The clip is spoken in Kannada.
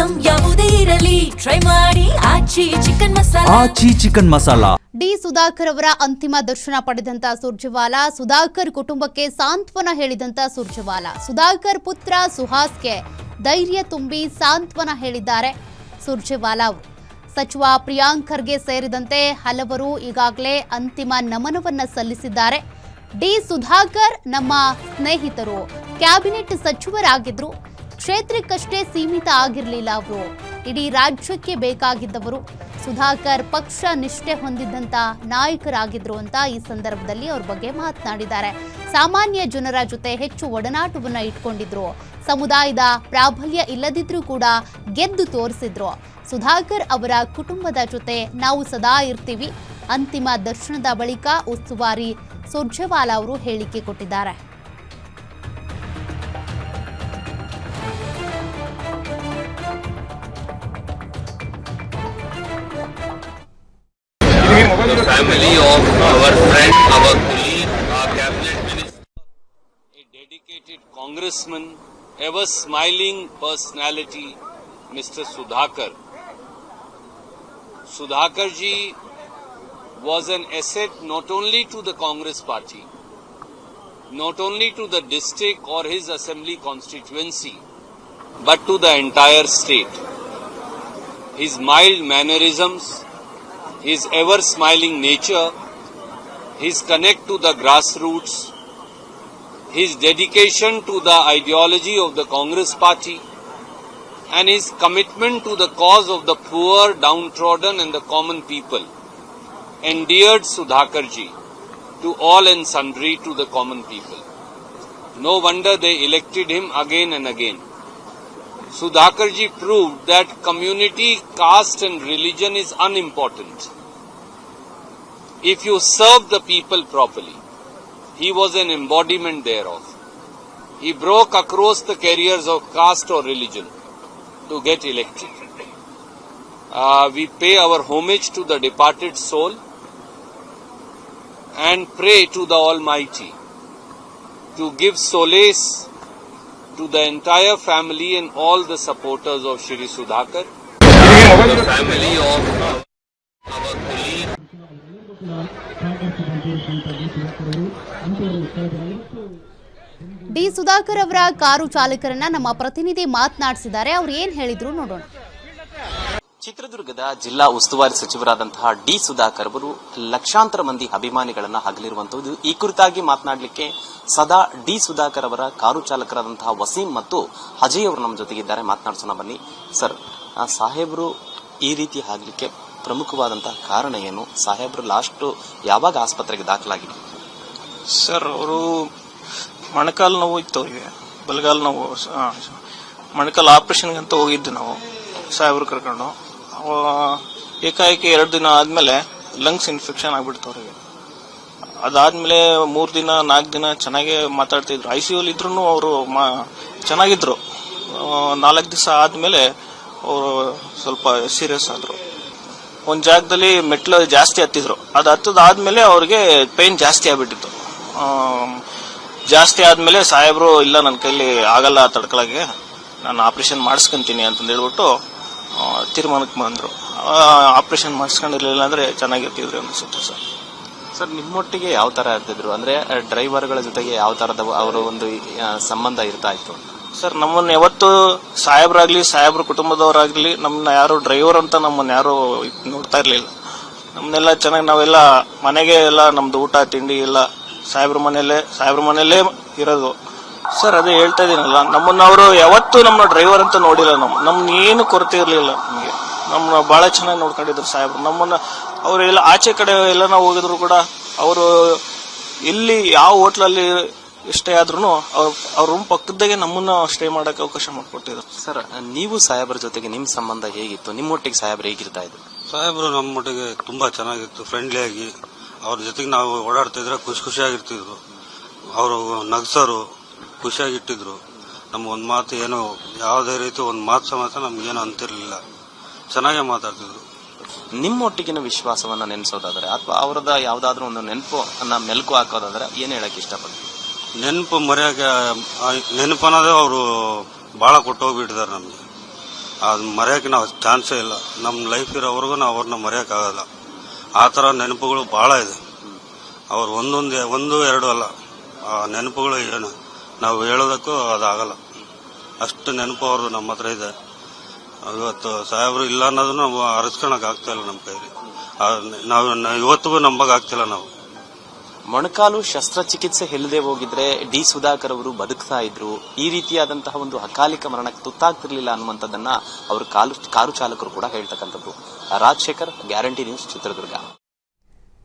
ಐಟಂ ಯಾವುದೇ ಇರಲಿ ಟ್ರೈ ಮಾಡಿ ಆಚಿ ಚಿಕನ್ ಮಸಾಲಾ. ಡಿ ಸುಧಾಕರ್ ಅವರ ಅಂತಿಮ ದರ್ಶನ ಪಡೆದಂತ ಸುರ್ಜೇವಾಲಾ, ಸುಧಾಕರ್ ಕುಟುಂಬಕ್ಕೆ ಸಾಂತ್ವನ ಹೇಳಿದಂತ ಸುರ್ಜೇವಾಲಾ, ಸುಧಾಕರ್ ಪುತ್ರ ಸುಹಾಸ್ಗೆ ಧೈರ್ಯ ತುಂಬಿ ಸಾಂತ್ವನ ಹೇಳಿದ್ದಾರೆ ಸುರ್ಜೇವಾಲಾ ಅವರು. ಸಚಿವ ಪ್ರಿಯಾಂಕ್ ಖರ್ಗೆ ಸೇರಿದಂತೆ ಹಲವರು ಈಗಾಗಲೇ ಅಂತಿಮ ನಮನವನ್ನ ಸಲ್ಲಿಸಿದ್ದಾರೆ. ಡಿ ಸುಧಾಕರ್ ನಮ್ಮ ಸ್ನೇಹಿತರು, ಕ್ಯಾಬಿನೆಟ್ ಸಚಿವರಾಗಿದ್ರು, ಕ್ಷೇತ್ರಕ್ಕಷ್ಟೇ ಸೀಮಿತ ಆಗಿರಲಿಲ್ಲ ಅವರು, ಇಡೀ ರಾಜ್ಯಕ್ಕೆ ಬೇಕಾಗಿದ್ದವರು. ಸುಧಾಕರ್ ಪಕ್ಷ ನಿಷ್ಠೆ ಹೊಂದಿದ್ದಂತ ನಾಯಕರಾಗಿದ್ರು ಅಂತ ಈ ಸಂದರ್ಭದಲ್ಲಿ ಅವ್ರ ಬಗ್ಗೆ ಮಾತನಾಡಿದ್ದಾರೆ. ಸಾಮಾನ್ಯ ಜನರ ಜೊತೆ ಹೆಚ್ಚು ಒಡನಾಟವನ್ನ ಇಟ್ಕೊಂಡಿದ್ರು, ಸಮುದಾಯದ ಪ್ರಾಬಲ್ಯ ಇಲ್ಲದಿದ್ರೂ ಕೂಡ ಗೆದ್ದು ತೋರಿಸಿದ್ರು. ಸುಧಾಕರ್ ಅವರ ಕುಟುಂಬದ ಜೊತೆ ನಾವು ಸದಾ ಇರ್ತೀವಿ. ಅಂತಿಮ ದರ್ಶನದ ಬಳಿಕ ಉಸ್ತುವಾರಿ ಸುರ್ಜೇವಾಲಾ ಅವರು ಹೇಳಿಕೆ ಕೊಟ್ಟಿದ್ದಾರೆ. Family of our friend, our colleague, our cabinet minister, a dedicated congressman, ever smiling personality, Mr. Sudhakar. Sudhakar ji was an asset not only to the Congress party, not only to the district or his assembly constituency, but to the entire state. His mild mannerisms, his ever-smiling nature, his connect to the grassroots, his dedication to the ideology of the Congress party, and his commitment to the cause of the poor, downtrodden and the common people endeared Sudhakar ji to all and sundry to the common people. No wonder they elected him again and again. Sudhakar ji proved that community, caste and religion is unimportant. If you serve the people properly, he was an embodiment thereof. He broke across the barriers of caste or religion to get elected. We pay our homage to the departed soul and pray to the Almighty to give solace to the entire family and all the supporters of Shri Sudhakar. The family of our colleague. D Sudhakar ಅವರ ಕಾರು ಚಾಲಕರನ್ನ ನಮ್ಮ ಪ್ರತಿನಿಧಿ ಮಾತನಾಡಿಸಿದ್ದಾರೆ. ಅವ್ರು ಏನ್ ಹೇಳಿದ್ರು ನೋಡೋಣ. ಚಿತ್ರದುರ್ಗದ ಜಿಲ್ಲಾ ಉಸ್ತುವಾರಿ ಸಚಿವರಾದಂತಹ ಡಿ ಸುಧಾಕರ್ ಅವರು ಲಕ್ಷಾಂತರ ಮಂದಿ ಅಭಿಮಾನಿಗಳನ್ನ ಹಗಲಿರುವಂತದ್ದು. ಈ ಕುರಿತಾಗಿ ಮಾತನಾಡಲಿಕ್ಕೆ ಸದಾ ಡಿ ಸುಧಾಕರ್ ಅವರ ಕಾರು ಚಾಲಕರಾದಂತಹ ವಸೀಂ ಮತ್ತು ಅಜಯ್ ಅವರು ನಮ್ಮ ಜೊತೆಗಿದ್ದಾರೆ. ಮಾತನಾಡಿಸೋಣ ಬನ್ನಿ. ಸರ್, ಸಾಹೇಬರು ಈ ರೀತಿ ಆಗ್ಲಿಕ್ಕೆ ಪ್ರಮುಖವಾದಂತಹ ಕಾರಣ ಏನು? ಸಾಹೇಬರು ಲಾಸ್ಟ್ ಯಾವಾಗ ಆಸ್ಪತ್ರೆಗೆ ದಾಖಲಾಗಿದ್ರು? ಸರ್, ಅವರು ಮೊಣಕಾಲು ನೋವು ಇತ್ತು, ಅವರಿಗೆ ಬಲಗಾಲು ನೋವು. ಮೊಣಕಾಲು ಆಪರೇಷನ್ಗೆ ಅಂತ ಹೋಗಿದ್ದು ನಾವು ಸಾಹೇಬರು ಕರ್ಕೊಂಡು. ಏಕಾಏಕಿ 2 ದಿನ ಆದ್ಮೇಲೆ ಲಂಗ್ಸ್ ಇನ್ಫೆಕ್ಷನ್ ಆಗ್ಬಿಡ್ತು ಅವರಿಗೆ. ಅದಾದ್ಮೇಲೆ 3 ದಿನ 4 ದಿನ ಚೆನ್ನಾಗಿ ಮಾತಾಡ್ತಿದ್ರು. ICU ಇದ್ರು ಅವರು ಚೆನ್ನಾಗಿದ್ರು. 4 ದಿವಸ ಆದ್ಮೇಲೆ ಅವರು ಸ್ವಲ್ಪ ಸೀರಿಯಸ್ ಆದ್ರು. ಒಂದ್ ಜಾಗದಲ್ಲಿ ಮೆಟ್ಲು ಜಾಸ್ತಿ ಹತ್ತಿದ್ರು. ಅದು ಹತ್ತದಾದ್ಮೇಲೆ ಅವ್ರಿಗೆ ಪೇನ್ ಜಾಸ್ತಿ ಆಗ್ಬಿಟ್ಟಿತ್ತು. ಜಾಸ್ತಿ ಆದ್ಮೇಲೆ ಸಾಹೇಬ್ರು ಇಲ್ಲ, ನನ್ನ ಕೈಲಿ ಆಗಲ್ಲ ತಡ್ಕೊಳಗೆ, ನಾನು ಆಪರೇಷನ್ ಮಾಡಿಸ್ಕೊಂತೀನಿ ಅಂತಂದು ಹೇಳ್ಬಿಟ್ಟು ತೀರ್ಮಾನಕ್ಕೆ ಬಂದ್ರು. ಆಪರೇಷನ್ ಮಾಡಿಸ್ಕೊಂಡಿರ್ಲಿಲ್ಲ ಅಂದ್ರೆ ಚೆನ್ನಾಗಿರ್ತಿದ್ರು ಅನ್ಸುತ್ತೆ ಸರ್. ಸರ್, ನಿಮ್ಮೊಟ್ಟಿಗೆ ಯಾವ ತರ ಇರ್ತಿದ್ರು? ಅಂದ್ರೆ ಡ್ರೈವರ್ಗಳ ಜೊತೆಗೆ ಯಾವ ತರದ ಅವರ ಒಂದು ಸಂಬಂಧ ಇರ್ತಾ ಇತ್ತು? ಸರ್, ನಮ್ಮನ್ನ ಯಾವತ್ತು ಸಾಹೇಬ್ರಾಗ್ಲಿ ಸಾಹೇಬ್ರ ಕುಟುಂಬದವರಾಗ್ಲಿ ನಮ್ಮನ್ನ ಯಾರು ಡ್ರೈವರ್ ಅಂತ ನಮ್ಮನ್ನ ಯಾರು ನೋಡ್ತಾ ಇರ್ಲಿಲ್ಲ. ನಮ್ಮನ್ನೆಲ್ಲ ಚೆನ್ನಾಗಿ ನಾವೆಲ್ಲ ಮನೆಗೆ ಎಲ್ಲ ನಮ್ದು ಊಟ ತಿಂಡಿ ಎಲ್ಲ ಸಾಹೇಬ್ರ ಮನೆಯಲ್ಲೇ ಇರೋದು. ಸರ್, ಅದೇ ಹೇಳ್ತಾ ಇದೀನಲ್ಲ, ನಮ್ಮನ್ನ ಅವರು ಯಾವತ್ತೂ ನಮ್ಮ ಡ್ರೈವರ್ ಅಂತ ನೋಡಿಲ್ಲ. ನಮ್ನ ಏನು ಕೊರತೆ ಇರ್ಲಿಲ್ಲ. ನಮ್ಗೆ ನಮ್ಮನ್ನ ಬಹಳ ಚೆನ್ನಾಗಿ ನೋಡ್ಕೊಂಡಿದ್ರು ಸಾಹೇಬ್ರು. ನಮ್ಮನ್ನ ಅವರೆಲ್ಲ ಆಚೆ ಕಡೆ ಎಲ್ಲ ನಾವು ಹೋಗಿದ್ರು ಕೂಡ ಅವರು ಎಲ್ಲಿ ಯಾವ ಹೋಟ್ಲಲ್ಲಿ ಎಷ್ಟೇ ಆದ್ರೂ ಅವ್ರ ರೂಮ್ ಪಕ್ಕದಾಗೆ ನಮ್ಮನ್ನ ಸ್ಟೇ ಮಾಡಕ್ಕೆ ಅವಕಾಶ ಮಾಡಿಕೊಟ್ಟಿದ್ರು. ಸರ್, ನೀವು ಸಾಹೇಬ್ರ ಜೊತೆಗೆ ನಿಮ್ ಸಂಬಂಧ ಹೇಗಿತ್ತು? ನಿಮ್ಮೊಟ್ಟಿಗೆ ಸಾಹೇಬ್ರು ಹೇಗಿರ್ತಾ ಇದ್ರು? ಸಾಹೇಬ್ರು ನಮ್ಮೊಟ್ಟಿಗೆ ತುಂಬಾ ಚೆನ್ನಾಗಿತ್ತು, ಫ್ರೆಂಡ್ಲಿ ಆಗಿ. ಅವ್ರ ಜೊತೆಗೆ ನಾವು ಓಡಾಡ್ತಾ ಇದ್ರೆ ಖುಷಿಯಾಗಿರ್ತಿದ್ರು. ಅವರು ನಗ್ಸರು, ಖುಷಿಯಾಗಿಟ್ಟಿದ್ರು. ನಮ್ಗೆ ಒಂದ್ ಮಾತು ಏನೋ ಯಾವುದೇ ರೀತಿ ಒಂದ್ ಮಾತು ಸಮೇತ ನಮ್ಗೇನು ಅಂತಿರ್ಲಿಲ್ಲ, ಚೆನ್ನಾಗೇ ಮಾತಾಡ್ತಿದ್ರು. ನಿಮ್ಮೊಟ್ಟಿಗಿನ ವಿಶ್ವಾಸವನ್ನ ನೆನೆಸೋದಾದ್ರೆ ಅಥವಾ ಅವರದ ಯಾವ್ದಾದ್ರು ಒಂದು ನೆನಪು ಮೆಲುಕು ಹಾಕೋದಾದ್ರೆ ಏನ್ ಹೇಳಕ್ ಇಷ್ಟಪಡ್ತೀವಿ? ನೆನಪು ಮರೆಯಾಗ ನೆನಪನ್ನೋದೇ ಅವರು ಬಹಳ ಕೊಟ್ಟು ಹೋಗ್ಬಿಟ್ಟಿದ್ದಾರೆ ನಮ್ಗೆ. ಅದು ಮರೆಯೋಕೆ ನಾವು ಚಾನ್ಸೇ ಇಲ್ಲ. ನಮ್ಮ ಲೈಫ್ ಇರೋವರೆಗೂ ನಾವು ಅವ್ರನ್ನ ಮರೆಯೋಕ್ಕಾಗಲ್ಲ. ಆ ಥರ ನೆನಪುಗಳು ಭಾಳ ಇದೆ. ಅವ್ರು ಒಂದು ಎರಡು ಅಲ್ಲ, ಆ ನೆನಪುಗಳು ಏನು ನಾವು ಹೇಳೋದಕ್ಕೂ ಅದಾಗಲ್ಲ. ಅಷ್ಟು ನೆನಪು ಅವ್ರದ್ದು ನಮ್ಮ ಹತ್ರ ಇದೆ. ಇವತ್ತು ಸಾಹೇಬರು ಇಲ್ಲ ಅನ್ನೋದನ್ನ ನಾವು ಅರಸ್ಕೊಳಕ್ ಆಗ್ತಾ ಇಲ್ಲ ನಮ್ಮ ಕೈಲಿ. ನಾವು ಇವತ್ತಿಗೂ ನಂಬಕ್ಕಾಗ್ತಿಲ್ಲ ನಾವು. ಮೊಣಕಾಲು ಶಸ್ತ್ರಚಿಕಿತ್ಸೆ ಇಲ್ಲದೆ ಹೋಗಿದ್ರೆ ಡಿ ಸುಧಾಕರ್ ಅವರು ಬದುಕ್ತಾ ಇದ್ರು, ಈ ರೀತಿಯಾದಂತಹ ಒಂದು ಅಕಾಲಿಕ ಮರಣಕ್ಕೆ ತುತ್ತಾಗ್ತಿರ್ಲಿಲ್ಲ ಅನ್ನುವಂಥದ್ದನ್ನ ಅವರು ಕಾರು ಚಾಲಕರು ಕೂಡ ಹೇಳ್ತಕ್ಕಂಥದ್ದು. Rajashekar, Guarantee News, Chitradurga.